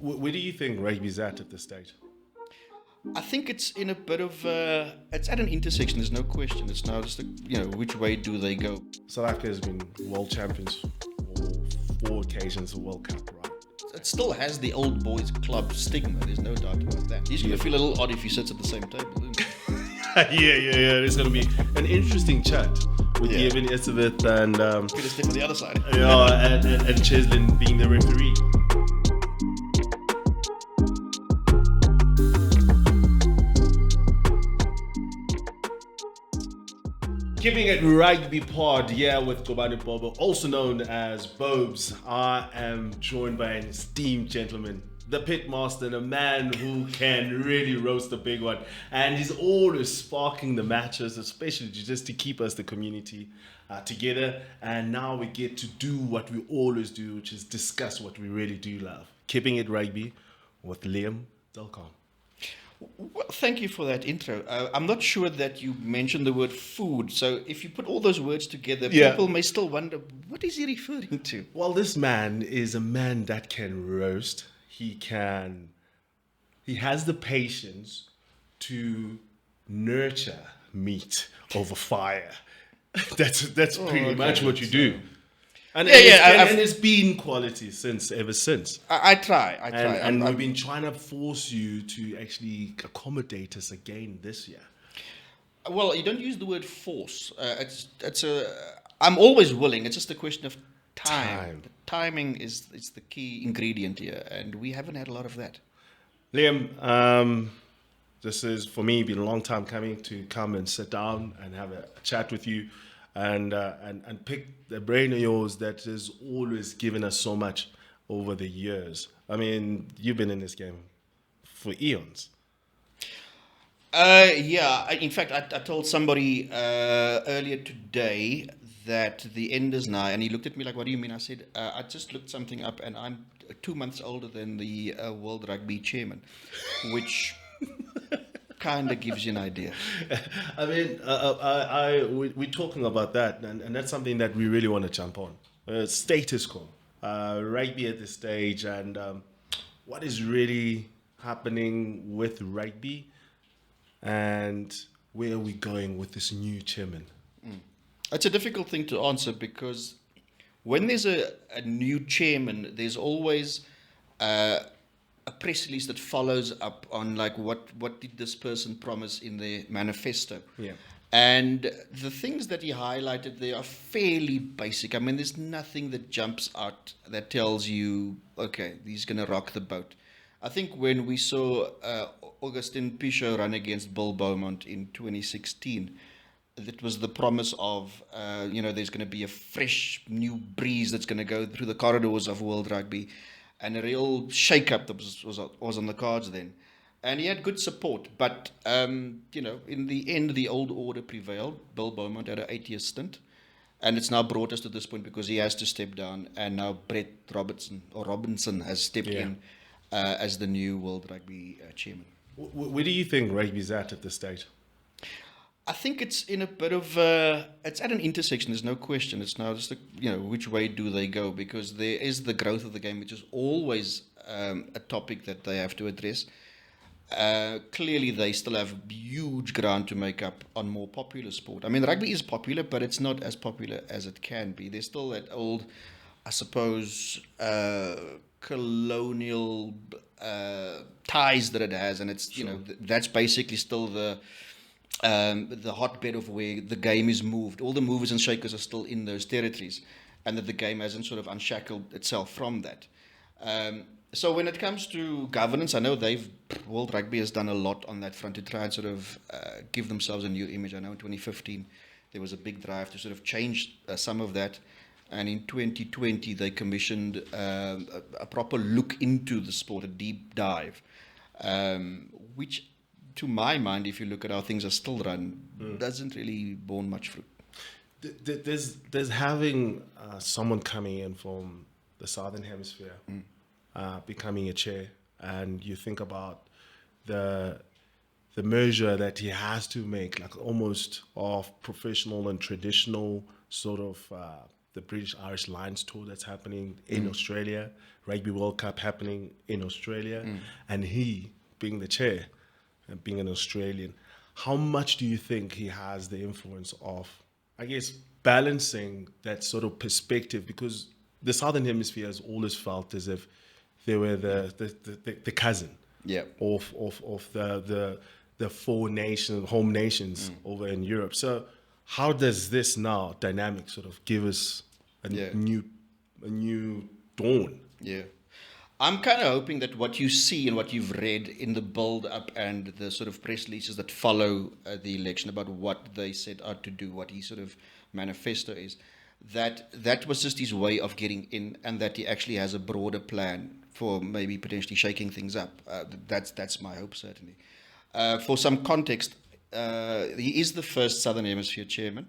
Where do you think rugby's at this stage? I think it's in a bit of it's at an intersection. There's no question. It's now just which way do they go? South Africa has been world champions for 4 occasions of World Cup, right? It still has the old boys club stigma. There's no doubt about that. He's going to feel a little odd if he sits at the same table. Isn't he? yeah. It's going to be an interesting chat with Evan Esevith and Peter Step on the other side. and Cheslin being the referee. Keeping it rugby pod, with Gcobani Bobo, also known as Bobs. I am joined by an esteemed gentleman, the pitmaster, a man who can really roast a big one, and he's always sparking the matches, especially just to keep us, the community, together. And now we get to do what we always do, which is discuss what we really do love. Keeping it rugby with Liam Del Carme. Well, thank you for that intro. I'm not sure that you mentioned the word food. So if you put all those words together, people may still wonder, what is he referring to? Well, this man is a man that can roast. He has the patience to nurture meat over fire. That's pretty much what you do. And it's been quality ever since. I try. And we've been trying to force you to actually accommodate us again this year. Well, you don't use the word force. I'm always willing. It's just a question of time. The timing is the key ingredient here, and we haven't had a lot of that. Liam, this is, for me, been a long time coming to come and sit down and have a chat with you. And pick the brain of yours that has always given us so much over the years. I mean, you've been in this game for eons. In fact, I told somebody earlier today that the end is nigh, and he looked at me like, "What do you mean?" I said, "I just looked something up, and I'm 2 months older than the World Rugby chairman," which kind of gives you an idea. I mean, we're talking about that, and that's something that we really want to jump on. Status quo, rugby at this stage, and what is really happening with rugby, and where are we going with this new chairman? It's a difficult thing to answer because when there's a new chairman, there's always a press release that follows up on like what did this person promise in their manifesto. And the things that he highlighted there are fairly basic. I mean, there's nothing that jumps out that tells you, okay, he's going to rock the boat. I think when we saw Augustin Pichot run against Bill Beaumont in 2016, that was the promise of there's going to be a fresh new breeze that's going to go through the corridors of World Rugby. And a real shake-up that was on the cards then. And he had good support. But, in the end, the old order prevailed. Bill Beaumont had an 8-year stint. And it's now brought us to this point because he has to step down. And now Brett Robinson has stepped in as the new World Rugby chairman. Where do you think rugby's at this stage? I think it's in a bit of it's at an intersection. There's no question. It's now just which way do they go, because there is the growth of the game, which is always a topic that they have to address. Clearly, they still have huge ground to make up on more popular sport. I mean, rugby is popular, but it's not as popular as it can be. There's still that old, I suppose, colonial ties that it has, and it's that's basically still the hotbed of where the game is moved. All the movers and shakers are still in those territories, and that the game hasn't sort of unshackled itself from that. So when it comes to governance, I know World Rugby has done a lot on that front to try and sort of give themselves a new image. I know in 2015 there was a big drive to sort of change some of that, and in 2020 they commissioned a proper look into the sport, a deep dive, which, to my mind, if you look at how things are still run, doesn't really borne much fruit. There's having someone coming in from the Southern Hemisphere, becoming a chair, and you think about the measure that he has to make, like almost of professional and traditional sort of the British Irish Lions tour that's happening in Australia, Rugby World Cup happening in Australia, and he being the chair and being an Australian, how much do you think he has the influence of, I guess, balancing that sort of perspective? Because the Southern Hemisphere has always felt as if they were the cousin Yeah. of the four nations, home nations over in Europe. So how does this now dynamic sort of give us a new dawn? Yeah. I'm kind of hoping that what you see and what you've read in the build-up and the sort of press releases that follow the election about what they set out to do, what his sort of manifesto is, that was just his way of getting in, and that he actually has a broader plan for maybe potentially shaking things up. That's my hope, certainly. For some context, he is the first Southern Hemisphere chairman.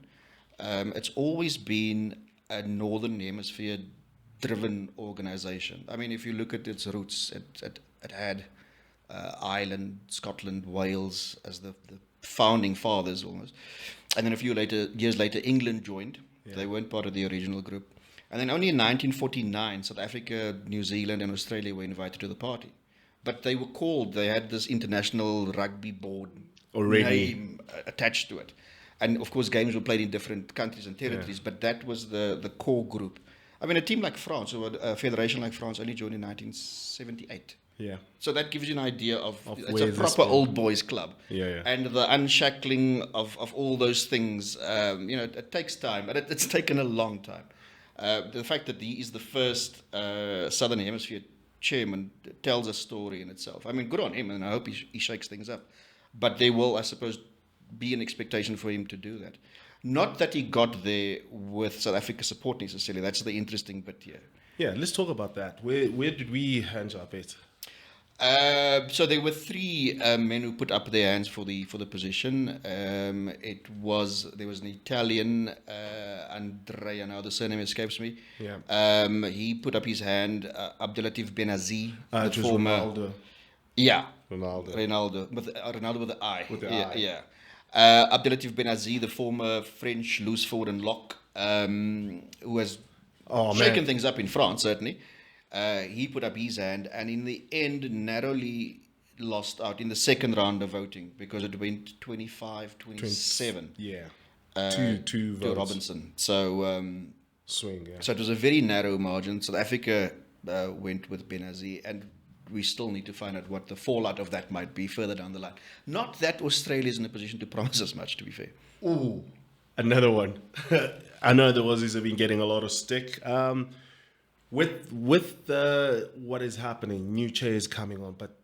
It's always been a Northern Hemisphere driven organization. I mean, if you look at its roots, it had Ireland, Scotland, Wales as the founding fathers almost. And then a few years later, England joined. Yeah. They weren't part of the original group. And then only in 1949, South Africa, New Zealand, and Australia were invited to the party. But they had this International Rugby Board already name attached to it. And of course, games were played in different countries and territories, but that was the core group. I mean, a team like France, or a federation like France, only joined in 1978. Yeah. So that gives you an idea of it's where a proper old boys club. Yeah. And the unshackling of all those things, it takes time, but it's taken a long time. The fact that he is the first Southern Hemisphere chairman tells a story in itself. I mean, good on him, and I hope he shakes things up. But there will, I suppose, be an expectation for him to do that. Not that he got there with South Africa support necessarily. That's the interesting bit here. Yeah, let's talk about that. Where did we hand our bet? So there were three men who put up their hands for the position. There was an Italian, Andrea. Now the surname escapes me. Yeah. He put up his hand. Abdelatif Benazi, the former. Ronaldo. Yeah. Ronaldo with the I. With the I. Yeah. Abdelatif Benazi, the former French loose forward and lock, who has shaken things up in France, certainly. He put up his hand, and in the end narrowly lost out in the second round of voting because it went 25-27. Yeah. Two votes to Robinson. So swing. Yeah. So it was a very narrow margin. South Africa went with Benazi, and we still need to find out what the fallout of that might be further down the line. Not that Australia's in a position to promise us much, to be fair. Ooh, another one. I know the Aussies have been getting a lot of stick. With what is happening, new chairs coming on, but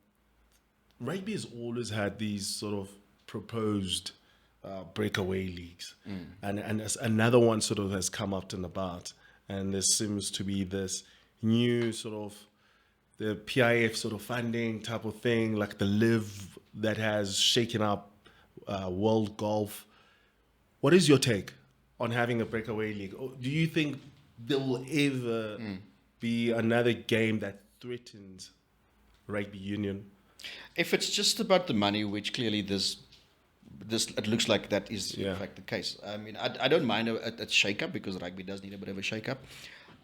rugby has always had these sort of proposed breakaway leagues, and another one sort of has come up and about, and there seems to be this new sort of the PIF sort of funding type of thing, like the Live that has shaken up world golf. What is your take on having a breakaway league? Do you think there will ever be another game that threatens rugby union? If it's just about the money, which clearly this it looks like that is in fact the case. I mean, I don't mind a shake-up because rugby does need a bit of a shake-up.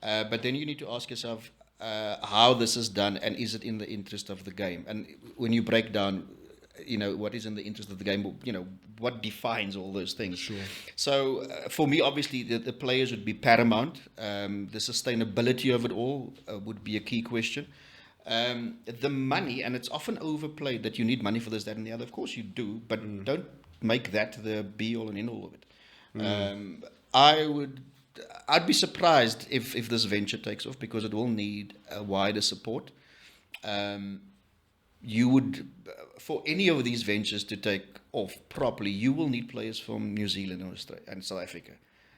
But then you need to ask yourself how this is done, and is it in the interest of the game? And when you break down, what is in the interest of the game, what defines all those things. Sure. So for me, obviously, the players would be paramount. The sustainability of it all would be a key question. The money, and it's often overplayed that you need money for this, that, and the other. Of course you do, but don't make that the be-all and end-all of it. I'd be surprised if this venture takes off, because it will need a wider support. You would, for any of these ventures to take off properly, you will need players from New Zealand and Australia and South Africa.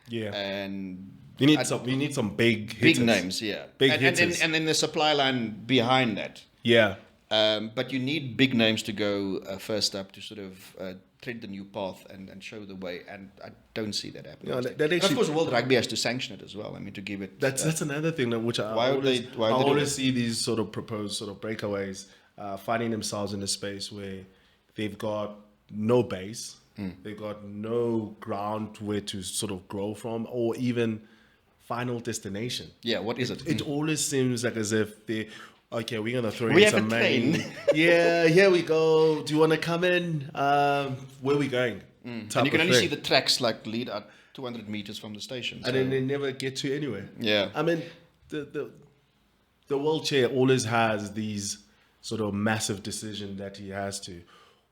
Yeah, and you need some big hitters. Names. Yeah, hitters. And then the supply line behind that. Yeah, but you need big names to go first up to sort of tread the new path and show the way. And I don't see that happening. Of course, World Rugby has to sanction it as well. I mean, to give it. That's another thing which I always see these sort of proposed sort of breakaways finding themselves in a space where they've got no base, they've got no ground where to sort of grow from, or even final destination. Yeah, what is it? It always seems like as if they, okay, we're gonna throw We in have some a train. money. Yeah, here we go. Do you want to come in? Where are we going? And you can only see the tracks like lead out 200 meters from the station. and then they never get to anywhere. Yeah. I mean, the world chair always has these sort of massive decision that he has to.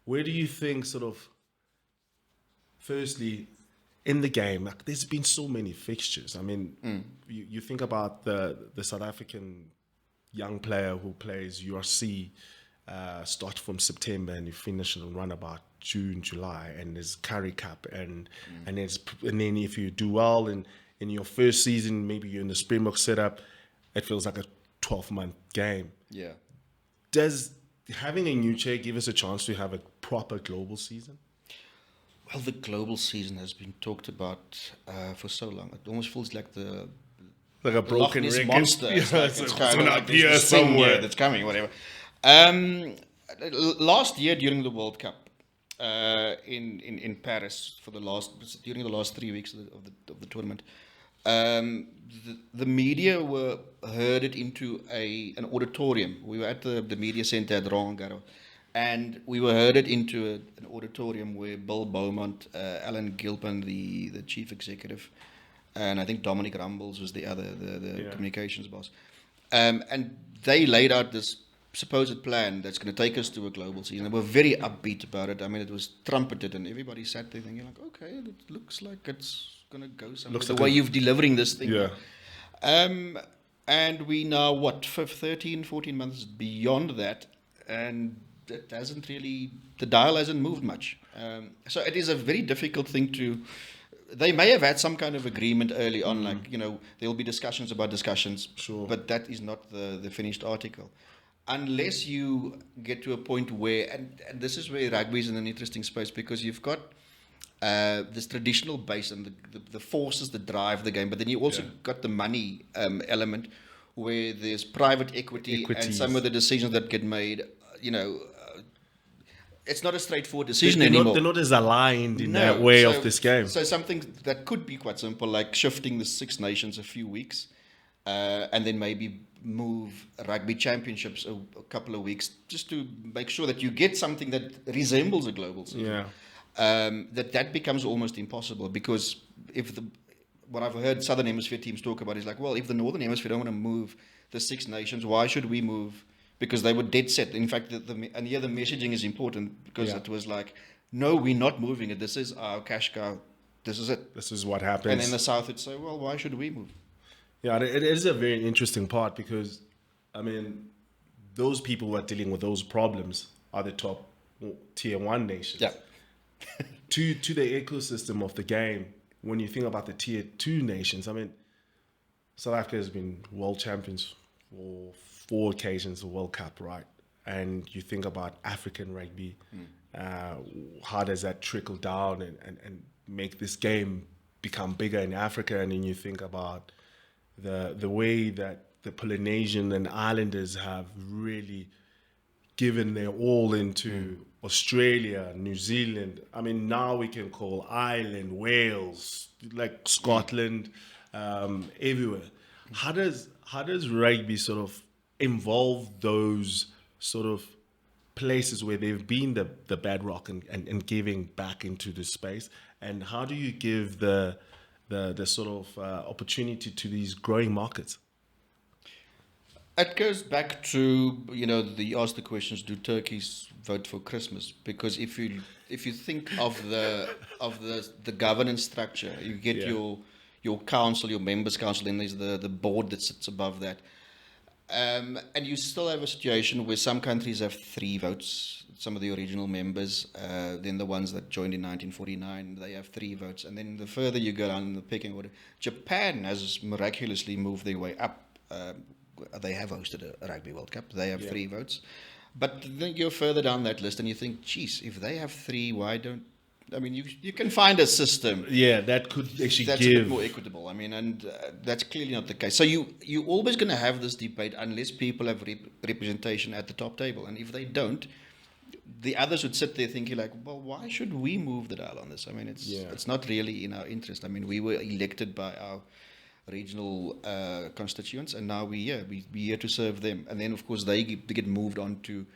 Where do you think sort of, firstly, in the game, like, there's been so many fixtures. I mean, you think about the South African young player who plays URC, start from September and you finish and run about June, July, and there's Curry Cup, and then if you do well in your first season, maybe you're in the Springbok setup, it feels like a 12-month game. Yeah. Does having a new chair give us a chance to have a proper global season? Well, the global season has been talked about for so long. It almost feels like the Like a broken Loch Ness record. monster. It's like, it's kind of like here this thing somewhere. that's coming, whatever. Last year during the World Cup in Paris during the last 3 weeks of the tournament, the media were herded into an auditorium. We were at the media center at Roland, and we were herded into an auditorium where Bill Beaumont, Alan Gilpin, the chief executive, and I think Dominic Rumbles was the other, the communications boss. And they laid out this supposed plan that's going to take us to a global season. They were very upbeat about it. I mean, it was trumpeted, and everybody sat there thinking, like, okay, it looks like it's going to go somewhere. Looks the like way you're delivering this thing. Yeah. And we now, 13, 14 months beyond that, and it hasn't really, the dial hasn't moved much. So it is a very difficult thing to, they may have had some kind of agreement early on, like, there'll be discussions about discussions, Sure. but that is not the finished article. Unless you get to a point where, and this is where rugby is in an interesting space, because you've got this traditional base and the forces that drive the game, but then you also got the money element where there's private equity and some of the decisions that get made, it's not a straightforward decision anymore. They're not as aligned in that way of this game. So something that could be quite simple, like shifting the Six Nations a few weeks, and then maybe move rugby championships a couple of weeks, just to make sure that you get something that resembles a global season. That becomes almost impossible, because what I've heard Southern Hemisphere teams talk about is like, well, if the Northern Hemisphere don't want to move the Six Nations, why should we move? Because they were dead set. In fact, and here the messaging is important, because it was like, no, we're not moving it. This is our cash cow. This is it. This is what happens. And in the South, it'd say, well, why should we move? Yeah, it is a very interesting part, because, I mean, those people who are dealing with those problems are the top tier 1 nations. Yeah. to the ecosystem of the game, when you think about the tier 2 nations, I mean, South Africa has been world champions for 4 occasions, the World Cup, right? And you think about African rugby, how does that trickle down and make this game become bigger in Africa? And then you think about the way that the Polynesian and Islanders have really given their all into Australia, New Zealand. I mean, now we can call Ireland, Wales, like Scotland, everywhere. How does rugby sort of involve those sort of places where they've been the bedrock and giving back into the space? And how do you give the sort of opportunity to these growing markets? It goes back to, you asked the questions, do turkeys vote for Christmas? Because if you think of the governance structure, you get your council, your members' council, and there's the board that sits above that. And you still have a situation where some countries have 3 votes, some of the original members, then the ones that joined in 1949, they have 3 votes. And then the further you go down in the pecking order, Japan has miraculously moved their way up. They have hosted a Rugby World Cup. They have 3 votes. But then you're further down that list and you think, geez, if they have 3, why don't... I mean, you can find a system. Yeah, that could actually that's give... a bit more equitable. I mean, and that's clearly not the case. So you're always going to have this debate unless people have representation at the top table. And if they don't, the others would sit there thinking like, well, why should we move the dial on this? I mean, it's not really in our interest. I mean, we were elected by regional constituents, and now we here to serve them. And then of course they get moved on to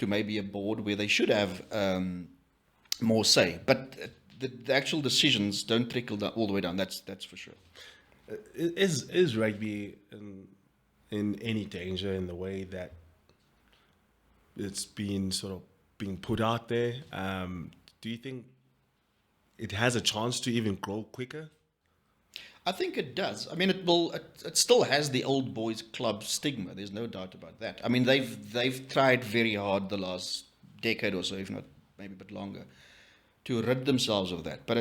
maybe a board where they should have more say. But the actual decisions don't trickle down, all the way down. That's for sure. Is rugby in any danger in the way that it's been sort of being put out there? Do you think it has a chance to even grow quicker? I think it does. I mean, it still has the old boys club stigma. There's no doubt about that. I mean, they've tried very hard the last decade or so, if not maybe a bit longer, to rid themselves of that. But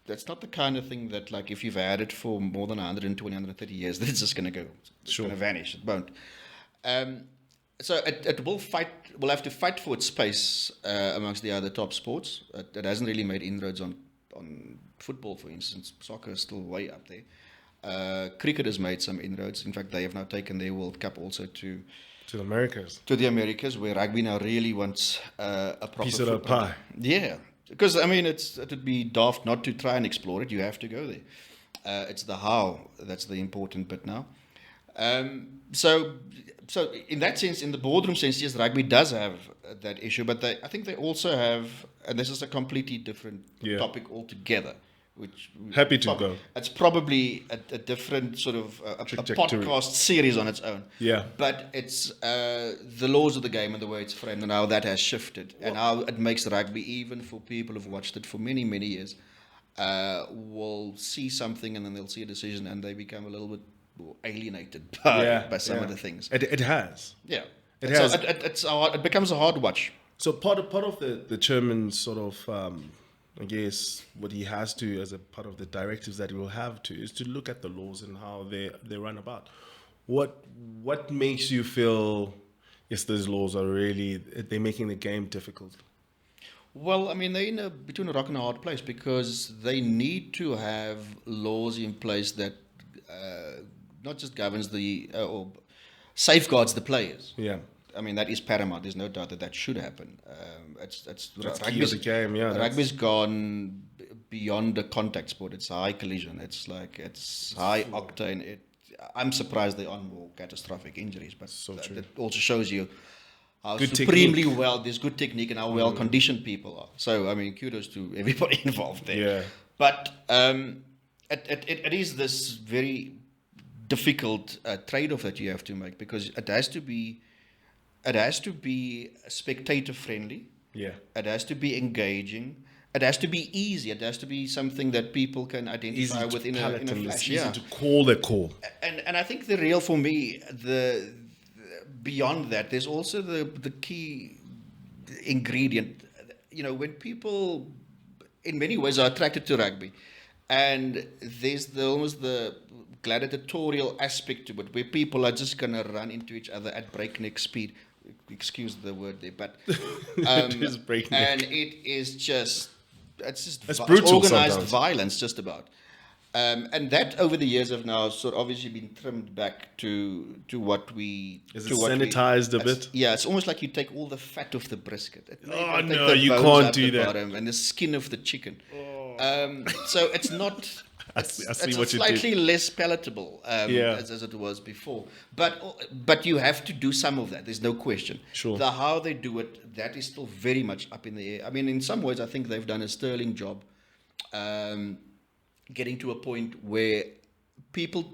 that's not the kind of thing that, like, if you've had it for more than 120, 130 years, that it's just going to go. It's going to vanish. It won't. So it will fight. Will have to fight for its space amongst the other top sports. It hasn't really made inroads on football, for instance. Soccer is still way up there. Cricket has made some inroads. In fact, they have now taken their World Cup also to the Americas. To the Americas, where rugby now really wants a proper piece of the pie. Yeah, because I mean, it would be daft not to try and explore it. You have to go there. It's the how that's the important bit now. So in that sense, in the boardroom sense, yes, rugby does have that issue, but I think they also have, and this is a completely different topic altogether. Which happy to go. It's probably a different sort of a podcast series on its own. Yeah. But it's the laws of the game and the way it's framed and how that has shifted and how it makes rugby, even for people who've watched it for many, many years, will see something and then they'll see a decision and they become a little bit alienated by some of the things. It has. Yeah. It has. So it becomes a hard watch. So part of the chairman's sort of, I guess, what he has to, as a part of the directives that he will have to, is to look at the laws and how they run about. What makes you feel, yes, those laws are really, they're making the game difficult? Well, I mean, they're between a rock and a hard place because they need to have laws in place that not just governs or safeguards the players. Yeah. I mean, that is paramount. There's no doubt that should happen. That's key to the game. Yeah, rugby's gone beyond the contact sport. It's high collision. It's high octane. I'm surprised there aren't more catastrophic injuries, but that also shows you how supremely well there's good technique and how well conditioned people are. So, I mean, kudos to everybody involved there. Yeah. But it is this very difficult trade-off that you have to make because it has to be spectator friendly. Yeah. It has to be engaging. It has to be easy. It has to be something that people can identify with in a flash. Easy to call the call. And I think the real, for me, the beyond that, there's also the key ingredient. You know, when people, in many ways, are attracted to rugby, and there's almost the gladiatorial aspect to it, where people are just going to run into each other at breakneck speed. Excuse the word there, but it is breakneck. And it's brutal organized sometimes. Violence, just about. And that over the years have now sort of obviously been trimmed back to what we... Is it sanitized a bit? Yeah, it's almost like you take all the fat off the brisket. Oh, no, you can't do that. And the skin of the chicken. So it's not... I see it's what you slightly less palatable as it was before. But you have to do some of that. There's no question. Sure. The how they do it, that is still very much up in the air. I mean, in some ways, I think they've done a sterling job getting to a point where people,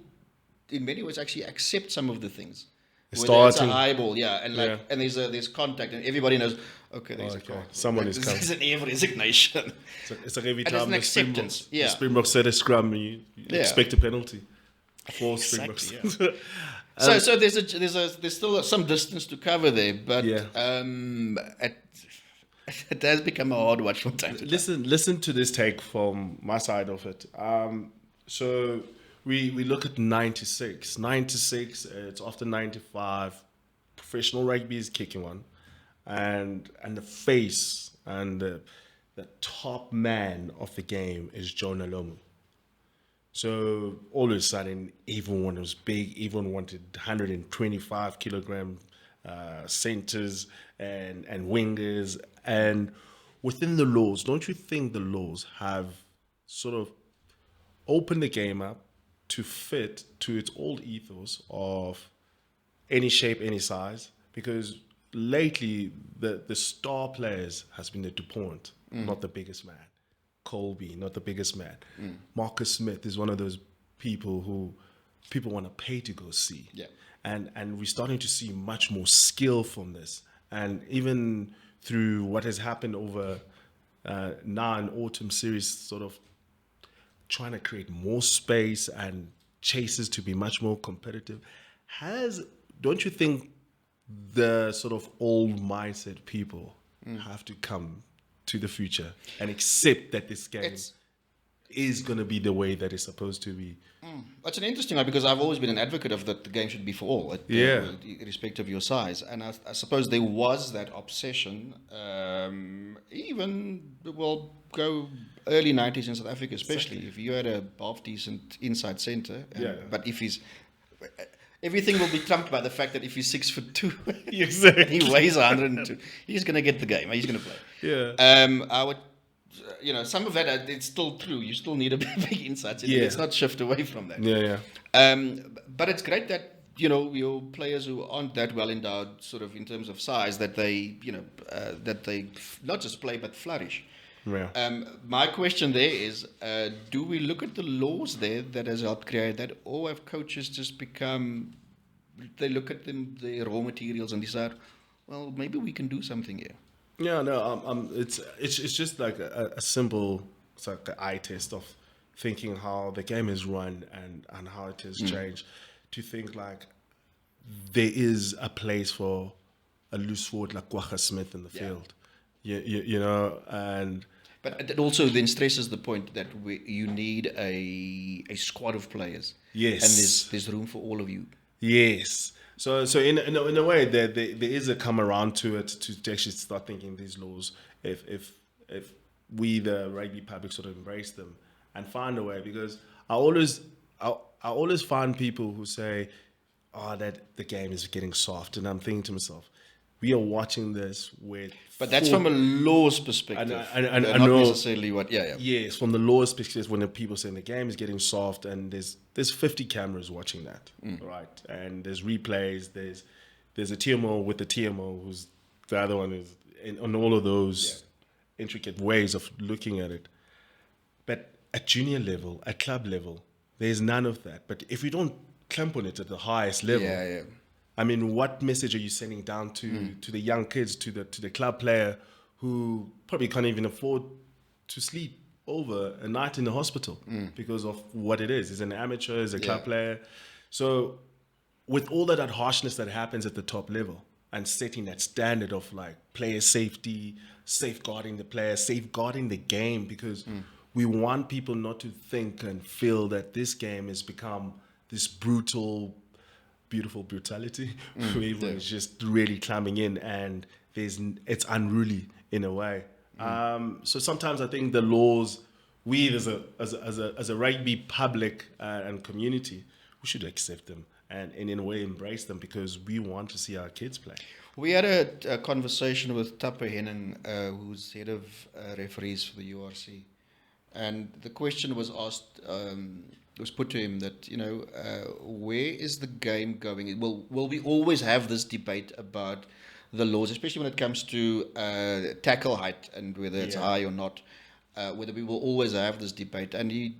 in many ways, actually accept some of the things. Whether it's a high ball, and there's contact, and everybody knows. Okay, there's a call. Someone is coming. There's an air of resignation. It's like every time an acceptance. The Springboks set a scrum, you expect a penalty. For Springboks. Exactly, so there's still some distance to cover there, but it has become a hard watch from time to time. Listen to this take from my side of it. So we look at 96. 96, it's after 95. Professional rugby is kicking one. And the face and the top man of the game is Jonah Lomu. So all of a sudden, everyone was big. Everyone wanted 125 kilogram centers and wingers. And within the laws, don't you think the laws have sort of opened the game up to fit to its old ethos of any shape, any size, because lately the star players has been the DuPont, not the biggest man. Colby, not the biggest man. Marcus Smith is one of those people who people want to pay to go see. Yeah. And we're starting to see much more skill from this. And even through what has happened over now in autumn series, sort of trying to create more space and chases to be much more competitive, don't you think the sort of old mindset people have to come to the future and accept that this game is going to be the way that it's supposed to be? That's an interesting one, because I've always been an advocate of that the game should be for all, irrespective of your size. And I suppose there was that obsession, go early 90s in South Africa, especially. If you had a half-decent inside centre, but if he's... Everything will be trumped by the fact that if he's 6'2", Exactly. he weighs 102, he's going to get the game, he's going to play. Yeah. I would... some of that, it's still true. You still need a big insight. Yeah. Let's not shift away from that. Yeah. But it's great that, your players who aren't that well endowed, sort of in terms of size, that they, that they not just play, but flourish. Yeah. My question there is, do we look at the laws there that has helped create that, or have coaches just become, they look at the raw materials and decide, well, maybe we can do something here? Yeah, no, it's just like a simple, it's like an eye test of thinking how the game is run and how it has changed. To think like there is a place for a loose forward like Kwagga Smith in the field, and. But it also then stresses the point that you need a squad of players. Yes, and there's room for all of you. Yes. So in a way, there is a come around to it to actually start thinking these laws. If we, the rugby public, sort of embrace them and find a way, because I always find people who say, that the game is getting soft, and I'm thinking to myself, we are watching this with. But that's from a law's perspective. And not necessarily what. Yeah. Yes, from the law's perspective, when the people saying the game is getting soft, and there's 50 cameras watching that, right? And there's replays. There's a TMO with the TMO, who's the other one is on all of those intricate ways of looking at it. But at junior level, at club level, there's none of that. But if we don't clamp on it at the highest level, I mean, what message are you sending down to the young kids, to the club player who probably can't even afford to sleep over a night in the hospital because of what it is? He's an amateur, he's a club player. So with all that harshness that happens at the top level and setting that standard of like player safety, safeguarding the player, safeguarding the game, because we want people not to think and feel that this game has become this beautiful brutality where everyone's just really climbing in, and it's unruly in a way. So sometimes I think the laws, we as a rugby public and community, we should accept them and in a way embrace them, because we want to see our kids play. We had a conversation with Tappe Henning, who's head of referees for the URC, and the question was asked. Was put to him that, where is the game going? Will we always have this debate about the laws, especially when it comes to tackle height and whether it's high or not, whether we will always have this debate? And he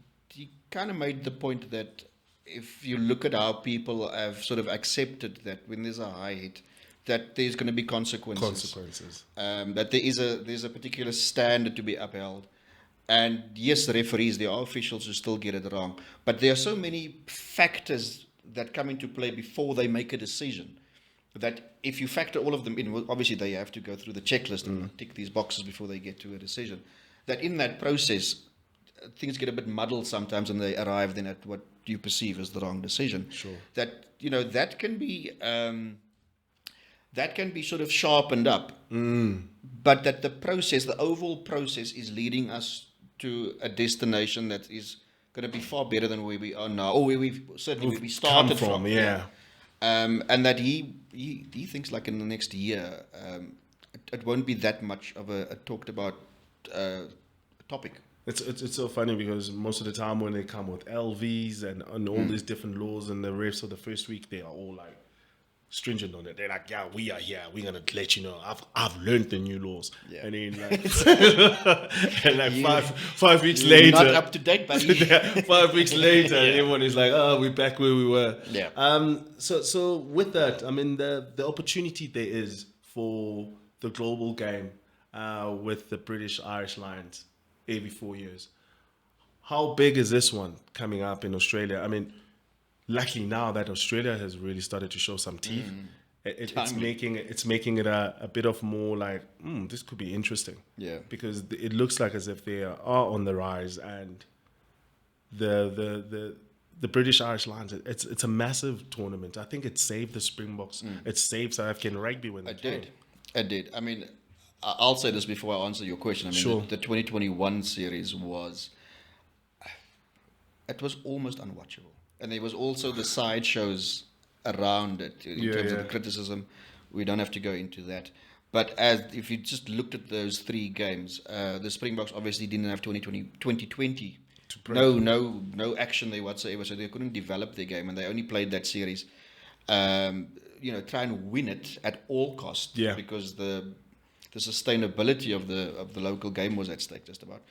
kind of made the point that if you look at how people have sort of accepted that when there's a high hit, that there's going to be consequences. That there's a particular standard to be upheld. And yes, the referees, there are officials who still get it wrong. But there are so many factors that come into play before they make a decision that if you factor all of them in, obviously they have to go through the checklist and tick these boxes before they get to a decision. That in that process, things get a bit muddled sometimes, and they arrive then at what you perceive as the wrong decision. Sure. That, that can be sort of sharpened up. But that the overall process is leading us to a destination that is going to be far better than where we are now, or where we started from. And that he thinks like in the next year, it won't be that much of a talked about topic. It's so funny because most of the time when they come with LVs and all these different laws and the refs of the first week, they are all like stringent on it. They're like, yeah, we are here. We're gonna let you know. I've learned the new laws. Yeah. And then and like You- 5 weeks You're later, not up to date, buddy. 5 weeks later, everyone is like, oh, we're back where we were. Yeah. So with that, I mean, the opportunity there is for the global game with the British Irish Lions every 4 years. How big is this one coming up in Australia? I mean, luckily now that Australia has really started to show some teeth, it's making it a bit of more like, this could be interesting. Yeah. Because it looks like as if they are on the rise, and the British Irish Lions, it's a massive tournament. I think it saved the Springboks. It saved South African rugby when they I did. I mean, I'll say this before I answer your question. I mean, Sure. the 2021 series was almost unwatchable. And there was also the side shows around it in terms of the criticism. We don't have to go into that. But if you just looked at those three games, the Springboks obviously didn't have 2020. No action there whatsoever, so they couldn't develop their game, and they only played that series. Try and win it at all costs, because the sustainability of the local game was at stake, just about.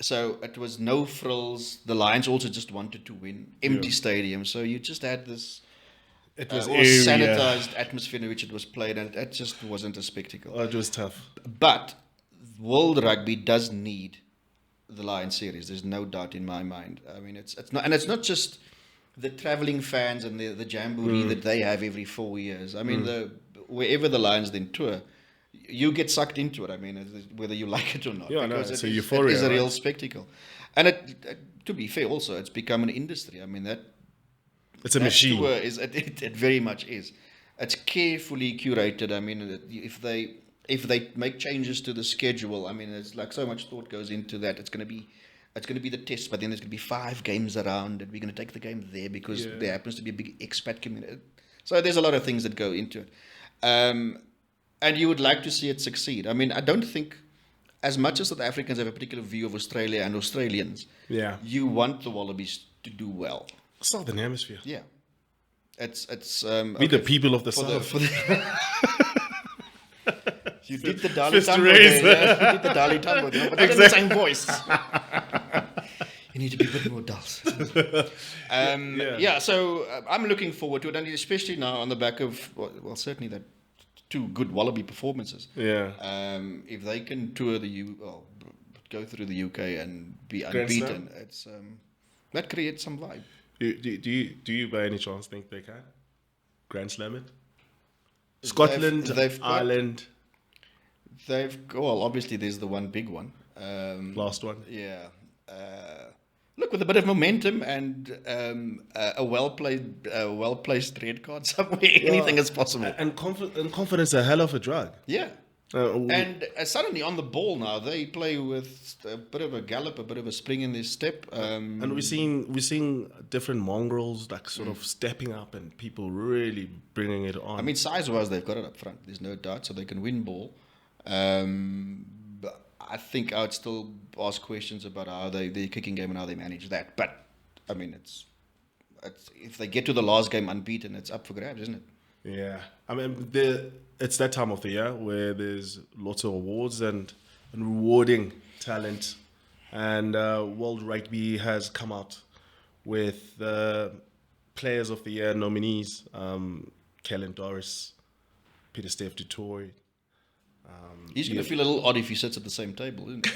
So it was no frills. The Lions also just wanted to win. Empty stadium, so you just had this. It was sanitized atmosphere in which it was played, and it just wasn't a spectacle. Oh, it was tough. But World Rugby does need the Lions series. There's no doubt in my mind. I mean, it's not, and it's not just the traveling fans and the jamboree that they have every 4 years. I mean, wherever the Lions then tour, you get sucked into it. I mean, whether you like it or not. Yeah, no, because it's it a is- euphoria, It is a right? real spectacle. And to be fair, also, it's become an industry. I mean, It's a that machine. tour it very much is. It's carefully curated. I mean, if they make changes to the schedule, I mean, it's like so much thought goes into that. It's going to be the test, but then there's going to be 5 games around, and we're going to take the game there because there happens to be a big expat community. So there's a lot of things that go into it. And you would like to see it succeed. I mean, I don't think, as much as South Africans have a particular view of Australia and Australians, you want the Wallabies to do well. Southern Hemisphere. Yeah. It's We the people of the for South. You did the Dali Fist Tambo raise. there, yeah. You did the Dali Tambo there, but not in the same voice. You need to be a bit more dulcet. So I'm looking forward to it, and especially now on the back of, well certainly that 2 good Wallaby performances. Yeah. If they can tour go through the UK and be Grand unbeaten, it's that creates some vibe. Do you by any chance think they can Grand Slam it? Scotland, they've got- Ireland, Obviously there's the one big one. last one. Yeah. Look, with a bit of momentum and a well-placed red card somewhere, anything is possible. And confidence, a hell of a drug. Yeah. Uh, And suddenly on the ball now, they play with a bit of a gallop, a bit of a spring in their step. And we're seeing different mongrels like sort of stepping up and people really bringing it on. I mean, size-wise, they've got it up front. There's no doubt, so they can win ball. But I think I would still ask questions about how their kicking game and how they manage that. But I mean, it's if they get to the last game unbeaten, it's up for grabs, isn't it? Yeah, I mean, it's that time of the year where there's lots of awards and rewarding talent, and World Rugby has come out with Players of the Year nominees: Kellen Doris, Peter Steph du Toit. He's going to feel a little odd if he sits at the same table, isn't he?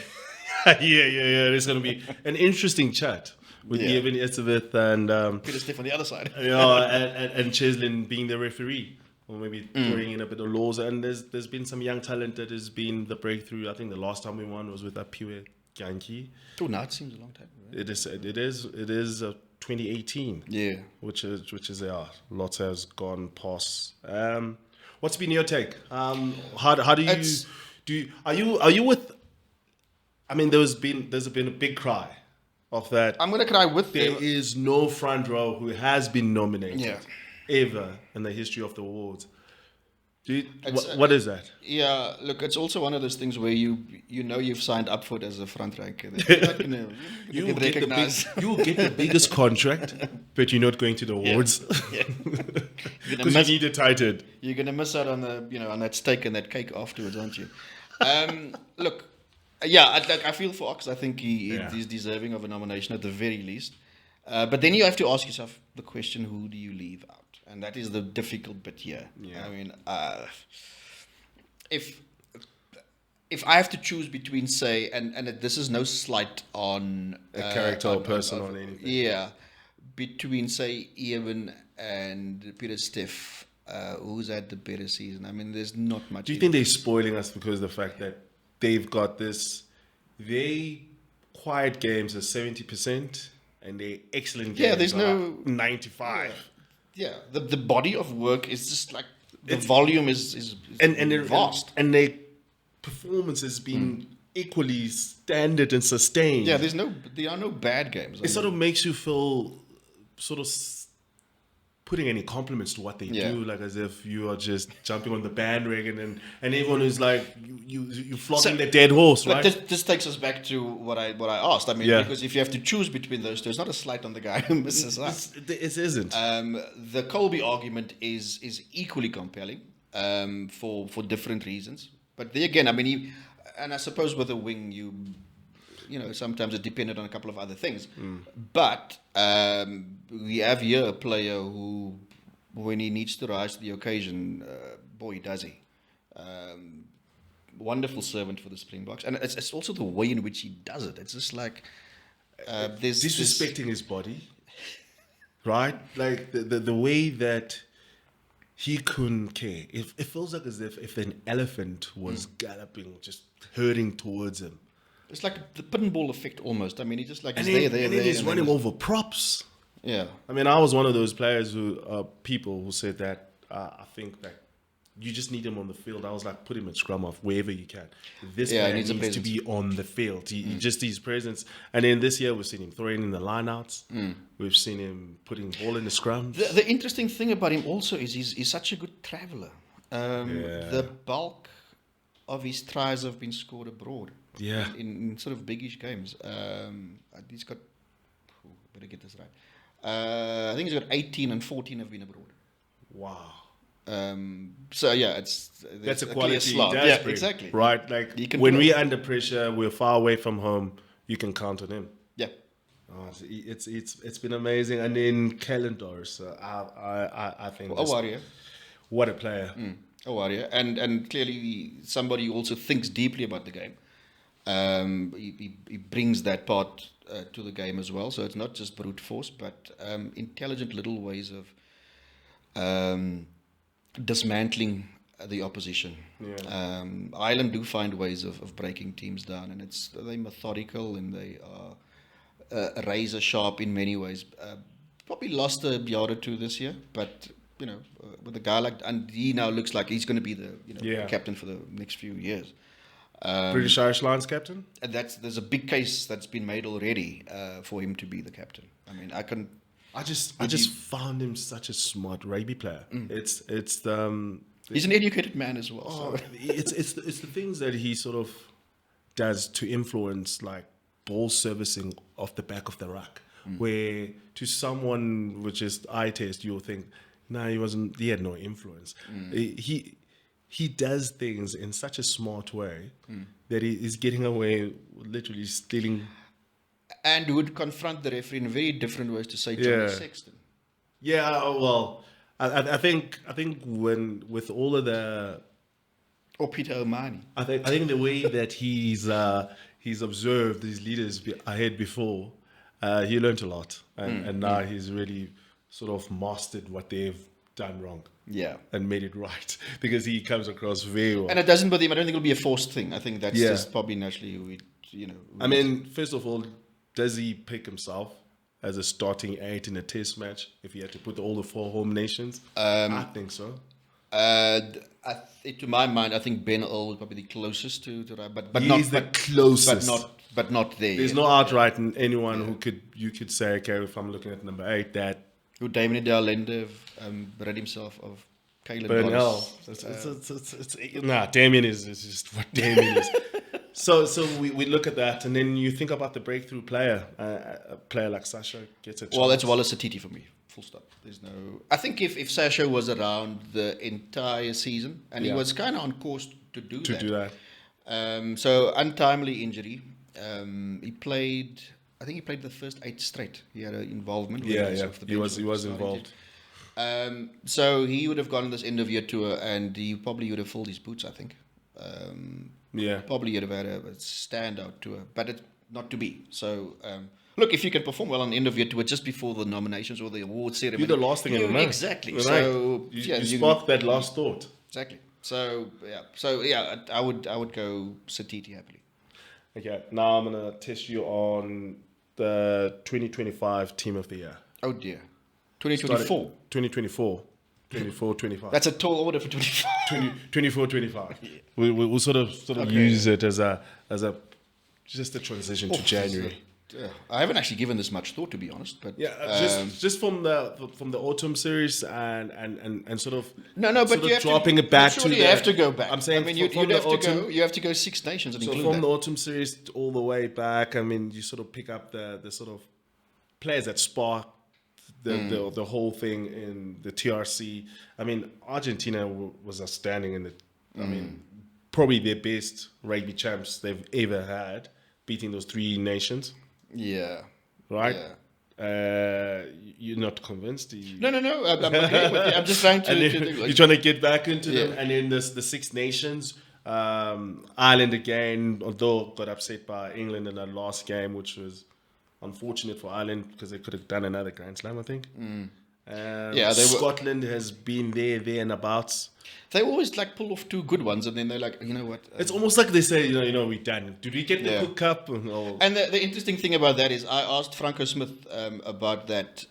yeah. There's going to be an interesting chat with Evan Estivith and Peter Steph on the other side. and Cheslin being the referee, or maybe throwing in a bit of laws. And there's been some young talent that has been the breakthrough. I think the last time we won was with Apiwe Yankee. Oh, now it seems a long time. Right? It is 2018. Yeah. Which is lots has gone past. What's been your take? How do you are you with? I mean, there's been a big cry of that. I'm going to cry with There them. is no front row who has been nominated Yeah. ever in the history of the awards. What is that? Yeah, look, it's also one of those things where you know you've signed up for it as a front ranker. You're not gonna You get will get the recognized. you will get the biggest contract, but you're not going to the awards Yeah. because you need it tightened. You're gonna miss out on on that steak and that cake afterwards, aren't you? Look, yeah, I feel for Ox. I think he's deserving of a nomination at the very least. But then you have to ask yourself the question: who do you leave out? And that is the difficult bit here. Yeah. I mean, if I have to choose between, say, and this is no slight on A character or person or anything. Yeah, between, say, Ewan and Peter Stiff, who's had the better season? I mean, there's not much. Do you think they're spoiling us because of the fact that they've got this very quiet games at 70% and they excellent games there's no 95. Yeah, the body of work is just like the volume is And vast. and their performance has been equally standard and sustained. Yeah, there are no bad games. It sort of makes you feel sort of putting any compliments to what they do, like as if you are just jumping on the bandwagon and everyone is like you flogging the dead horse, right? But this takes us back to what I asked. I mean, because if you have to choose between those two, it's not a slight on the guy who misses out. It isn't. The Colby argument is equally compelling for different reasons. But there again, I mean, and I suppose with a wing, sometimes it depended on a couple of other things. But we have here a player who, when he needs to rise to the occasion, boy, does he. Wonderful servant for the Springboks. And it's also the way in which he does it. It's just like... there's disrespecting his body, right? Like the way that he couldn't care. It feels like as if an elephant was galloping, just herding towards him. It's like the pinball effect almost. I mean, he just like And is then he's running over props. Yeah. I mean, I was one of those players people who said that I think that you just need him on the field. I was like, put him at scrum off wherever you can. This player needs to be on the field. He just his presence. And then this year we've seen him throwing in the lineouts. We've seen him putting ball in the scrums. The interesting thing about him also is he's such a good traveller. The bulk of his tries have been scored abroad. Yeah. In sort of biggish games. He's got... better get this right. I think he's got 18 and 14 have been abroad. Wow. So yeah, that's a quality slot. Yeah, exactly. Right, like when we're under pressure, we're far away from home. You can count on him. Yeah. Oh, it's been amazing. And then Calendars, I think a warrior. What a player. A warrior, and clearly somebody who also thinks deeply about the game. He brings that part to the game as well. So it's not just brute force, but intelligent little ways of dismantling the opposition. Yeah. Ireland do find ways of breaking teams down, and they're methodical and they are razor sharp in many ways. Probably lost a yard or two this year, but with a guy like, and he now looks like he's going to be the captain for the next few years. British Irish Lions captain. And there's a big case that's been made already for him to be the captain. I mean, I just found him such a smart rugby player. It's he's an educated man as well. So. It's the things that he sort of does to influence like ball servicing off the back of the ruck, where to someone with just eye test you'll think, nah, he had no influence. He does things in such a smart way that he is getting away with literally stealing. And would confront the referee in very different ways to say Johnny Sexton. Yeah, well, I think when with all of the or Peter O'Mahony, I think the way that he's observed these leaders ahead before, he learned a lot, and now he's really sort of mastered what they've done wrong. Yeah, and made it right because he comes across very well. And it doesn't bother him. I don't think it'll be a forced thing. I think that's just probably naturally who I mean, first of all, does he pick himself as a starting 8 in a test match if he had to put all the 4 home nations? I think so. To my mind, I think Ben Earl was probably the closest to that, but he's the closest, but not there. There's no outright anyone who you could say, okay, if I'm looking at number 8, that who Damien Del Carme rid himself of Kalen Burnell. Nah, Damien is just what Damien is. So we look at that, and then you think about the breakthrough player. A player like Sasha gets a chance. Well, it's Wallace Satiti for me. Full stop. There's no. I think if Sasha was around the entire season, and he was kind of on course to do that. So untimely injury. He played. I think he played the first 8 straight. He had an involvement. He was involved. So he would have gone on this end of year tour, and he probably would have filled his boots, I think. Probably would have had a standout tour, but it's not to be. So, look, if you can perform well on the end of year tour just before the nominations or the award ceremony, you're the last thing in the month. Exactly. Right. So you spark that last thought. Exactly. So I would go Satiti happily. Okay, now I'm gonna test you on the 2025 Team of the Year. Oh dear, 2024. 2024. 24-25. That's a tall order for 25. 24-25. Yeah. We'll sort of use it as a just a transition to January. I haven't actually given this much thought, to be honest. But just from the autumn series and sort of but you have dropping to, it back to. You have to go back. I'm saying, I mean, you'd have to go. You have to go 6 nations. And so from the autumn series all the way back, I mean, you sort of pick up the sort of players that spark the whole thing in the TRC. I mean, Argentina was outstanding in the. I mean, probably their best rugby champs they've ever had, beating those 3 nations. Yeah. Right. Yeah. You're not convinced? No. I'm agreeing with you. I'm just trying to. You're trying to get back into them, and then the 6 nations. Ireland again, although got upset by England in that last game, which was unfortunate for Ireland because they could have done another Grand Slam, I think. Scotland has been there and abouts. They always like pull off 2 good ones, and then they're like, you know what? It's almost like they say, we're done. Did we get the Cook Cup? And the interesting thing about that is, I asked Franco Smith about that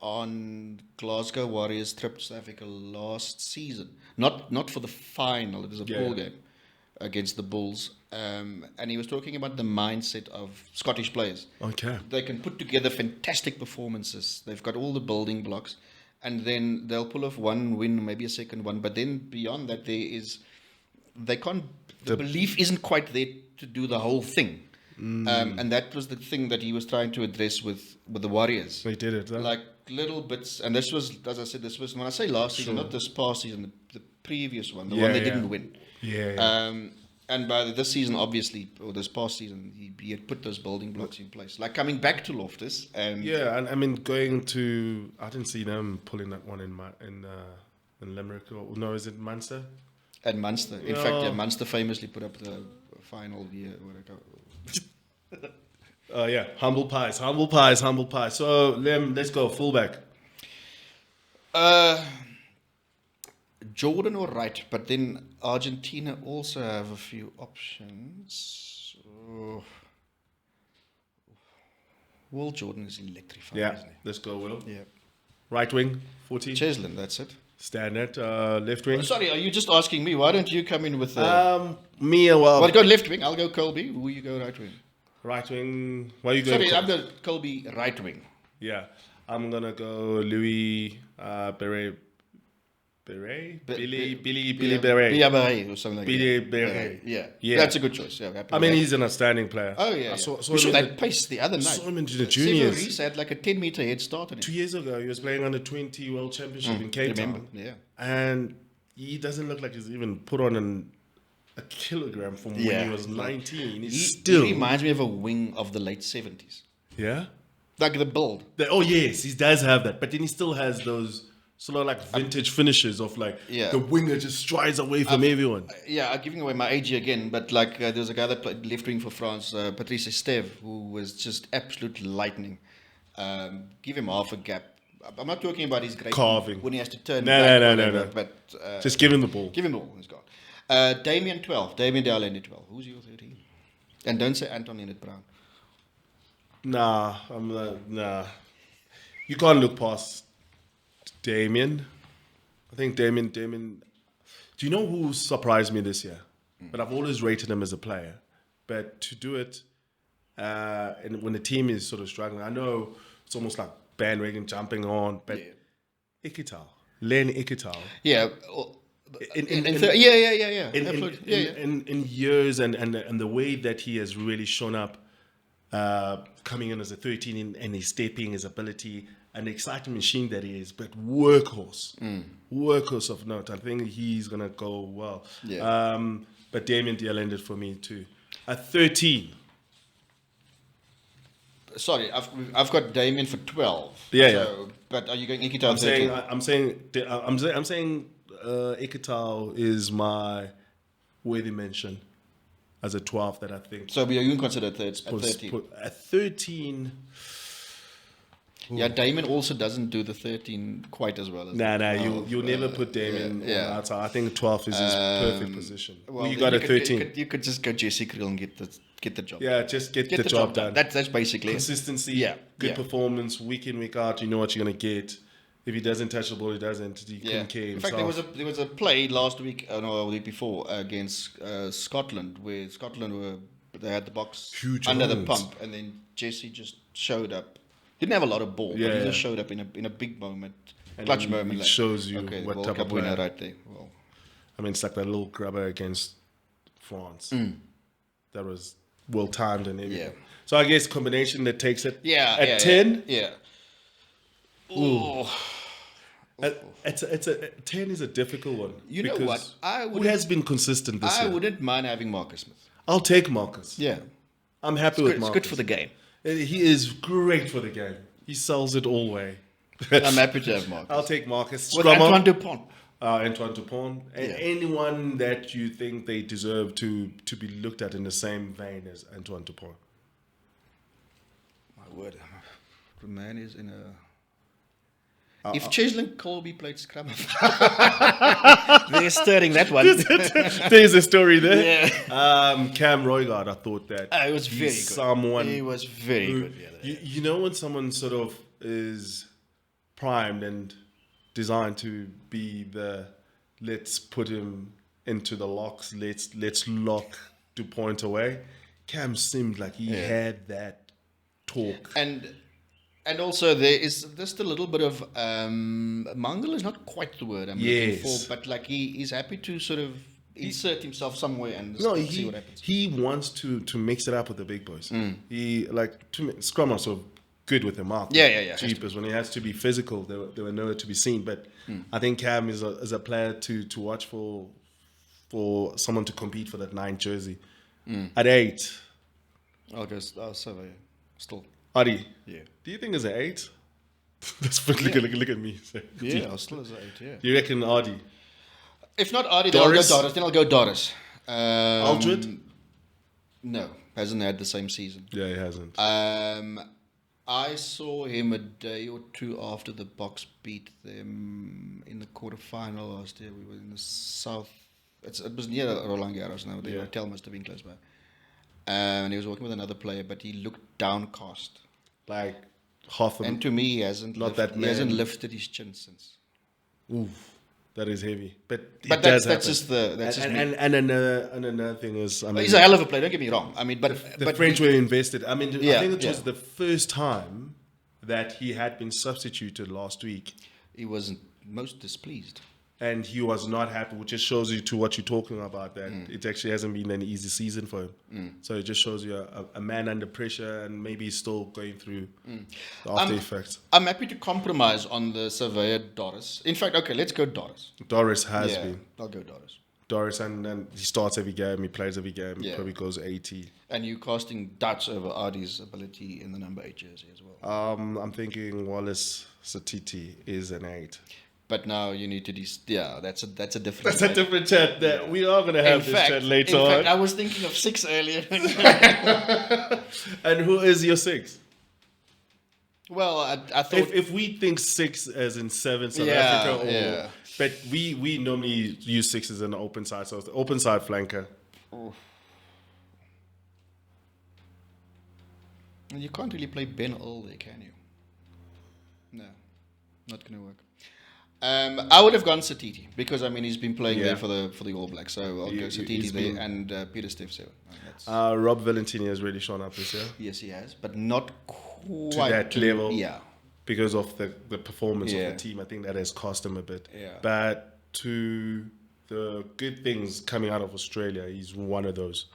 on Glasgow Warriors trip to South Africa last season. Not for the final. It was a ball game against the Bulls. And he was talking about the mindset of Scottish players. Okay. They can put together fantastic performances. They've got all the building blocks. And then they'll pull off 1 win, maybe a second one. But then beyond that, the belief isn't quite there to do the whole thing. And that was the thing that he was trying to address with the Warriors. They did it. Huh? Like little bits. And this was, as I said, when I say last season, not this past season, the previous one, the one they didn't win. And by this season, obviously, or this past season, he had put those building blocks in place. Like coming back to Loftus. And I mean, going to... I didn't see them pulling that one in Limerick. No, is it Munster? And Munster. In fact, Munster famously put up the final year. Humble pies. So, Liam, let's go. Fullback. Jordan or Wright, but then Argentina also have a few options. Will Jordan is electrifying, isn't he? Let's go, Will. Yeah. Right wing, 14. Cheslin, that's it. Standard. Left wing. Sorry, are you just asking me? Why don't you come in with me? Well, go left wing. I'll go Colby. Will you go right wing? Right wing. Why are you going? Sorry, I'm going Colby right wing. Yeah, I'm gonna go Louis Beret. Billy Beret. Beret or something like Billy that. Beret. Yeah, that's a good choice. Yeah, I mean, he's an outstanding player. Oh, yeah. I saw that pace the other night. I saw him in the juniors. Reese had like a 10-meter head start on him. 2 years ago, he was playing on the 20 World Championship in Cape Town. Yeah. And he doesn't look like he's even put on a kilogram from when he was 19. He reminds me of a wing of the late 70s. Yeah? Like the build. Yes, he does have that. But then he still has those sort of like vintage finishes of like the winger just strides away from everyone. I'm giving away my age again, but like there's a guy that played left wing for France, Patrice Esteve, who was just absolute lightning. Give him half a gap. I'm not talking about his great carving when he has to turn No. But just give him the ball. Give him the ball. He's gone. Damien 12. Damien Del Carme 12. Who's your 13? And don't say Anton Enid Brown. Nah. You can't look past Damien. I think Damien. Do you know who surprised me this year? But I've always rated him as a player. But to do it, and when the team is sort of struggling, I know it's almost like bandwagon jumping on. But Ikital, Len Ikitau. Yeah. In Absolutely. in years and the way that he has really shown up, coming in as a 13 and his stepping, his ability, an exciting machine that he is, but workhorse of note. I think he's gonna go well. Yeah. But Damien Dial ended for me too. At 13. Sorry, I've got Damien for 12. Yeah. But are you going Ikitau 13? I'm saying Ikitau is my worthy mention as a 12 that I think. So you can consider at 13. At 13. Yeah, Damien also doesn't do the 13 quite as well as you'll never put Damien on outside. I think 12 is his perfect position. Well, you got a 13. You could just go Jesse Kriel and get the job. Yeah, just get the job done. That's basically consistency. Good performance, week in, week out. You know what you're gonna get. If he doesn't touch the ball, he doesn't. He couldn't care In himself. fact, there was a play last week, the week before, against Scotland, where Scotland they had the box Huge under runs. the pump, and then Jesse just showed up. Didn't have a lot of ball, but he just showed up in a big moment, clutch moment. It shows you okay, what World type Cup of winner player. right there. Well, I mean, it's like that little grubber against France. That was well timed and everything. Yeah. So I guess combination that takes it. at 10. Yeah. Ooh. It's a 10 is a difficult one. You know what? Who has been consistent this year? I wouldn't mind having Marcus Smith. I'll take Marcus. Yeah. I'm happy with It's Marcus. good for the game. He is great for the game. He sells it all way. I'm happy to have Marcus. I'll take Marcus. With Antoine Dupont. Antoine Dupont. And anyone that you think they deserve to be looked at in the same vein as Antoine Dupont. My word. The man is in a... If Cheslin Colby played scrum, they're stirring that one. There's a story there. Yeah. Cam Roygard, I thought that It was very good. He was very good the other day. You know when someone sort of is primed and designed to be the let's put him into the locks, let's lock Dupont away. Cam seemed like he had that talk. And also there's just a little bit of Mangal is not quite the word I'm looking for, but like he's happy to sort of insert himself somewhere and see what happens. He wants to mix it up with the big boys. He Scrum are so good with him out. Yeah. Jeepers, when he has to be physical, they were nowhere to be seen. But I think Cam is a player to watch for someone to compete for that 9 jersey. At 8, I'll survey still. Adi. Yeah. Do you think it's an 8? That's look at me. Yeah, still as an 8. Yeah. You reckon Adi? If not Adi, then I'll go Doris. Then I'll go Doris. Aldred? No, hasn't had the same season. Yeah, he hasn't. I saw him a day or two after the Box beat them in the quarterfinal last year. We were in the south. It was near Roland Garros now. The hotel must have been close by. And he was working with another player, but he looked downcast. Like half. And to me, he hasn't lifted his chin since. Oof, that is heavy. But that's just me. And another thing is, I mean, he's a hell of a player. Don't get me wrong. I mean, the French were invested. I mean, I think it was the first time that he had been substituted last week. He was most displeased. And he was not happy, which just shows you to what you're talking about, that it actually hasn't been an easy season for him. So it just shows you a man under pressure and maybe he's still going through the after effects. I'm happy to compromise on the surveyor Doris. In fact, okay, let's go Doris. Doris has been. I'll go Doris. Doris, and he starts every game, he plays every game, he probably goes 80. And you're casting doubts over Adi's ability in the number 8 jersey as well. I'm thinking Wallace Satiti is an 8. But now you need to that's a different. That's a different chat. That we are going to have this chat later on. In fact, I was thinking of 6 earlier. And who is your 6? Well, I thought if we think 6 as in 7 South Africa, but we normally use 6 as an open side, so it's the open side flanker. Oof. You can't really play Ben all there, can you? No, not going to work. I would have gone Satiti because I mean he's been playing there for the All Blacks, so I'll go Satiti there and Peter Steffs. Rob Valentini has really shown up this year. Yes, he has, but not quite to that level. Yeah, because of the performance of Yeah. the team. I think that has cost him a bit. Yeah. But to the good things coming out of Australia, he's one of those.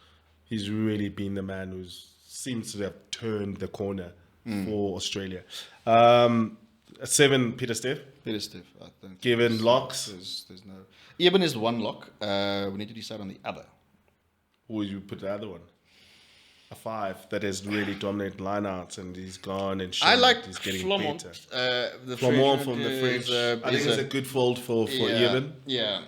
He's really been the man who seems to have turned the corner for Australia. 7, Peter Steph. Peter Steph, I think. Given locks. There's no. Eben is one lock. We need to decide on the other. Or would you put the other one? A 5 that has really dominated lineouts, and he's gone and shown I like that he's getting Flamont. better. The Flamont Frenchman from the French. is I think it's a good fold for Eben. Yeah.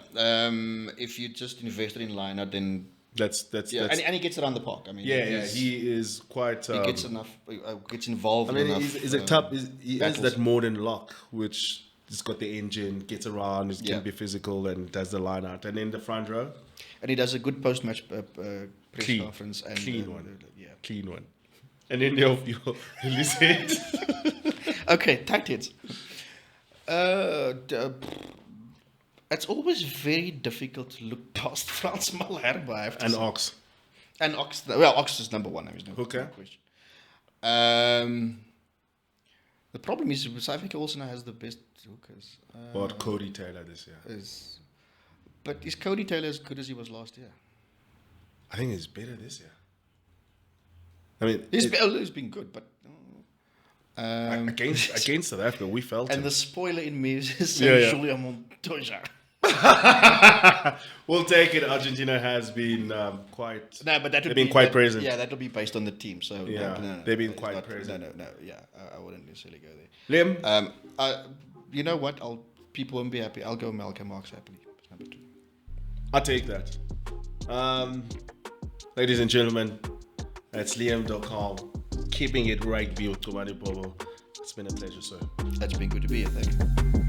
If you just invested in lineout, then That's and he gets around the park. I mean, he is quite. he gets enough. Gets involved. I mean, enough, he's a tough. He is battles. that modern lock, which has got the engine, gets around, Yeah. can be physical, and does the line out. And in the front row, And he does a good post-match press Clean. conference. And, Clean one. Yeah. clean one. And in your listen. Okay, tight heads. It's always very difficult to look past Frans Malherbe, I have to And say. Ox. And Ox. Well, Ox is number one. There's no Okay. question. The problem is South Africa also now has the best hookers. What Cody Taylor this year? But is Cody Taylor as good as he was last year? I think he's better this year. I mean, He's been good, but against South Africa, we felt and him. the spoiler in me is Yeah. Julia Montoya. We'll take it. Argentina has been quite. No, but they've been quite present. Yeah, that'll be based on the team. So Yeah, no, they've been it's quite not- present. No, yeah, I wouldn't necessarily go there. Liam, You know what? People won't be happy. I'll go Malcolm Marx happily. Number 2. I'll take that. Ladies and gentlemen, that's Liam Del Carme, keeping it rugby with Gcobani Bobo. It's been a pleasure, sir. That's been good to be here. Thank you.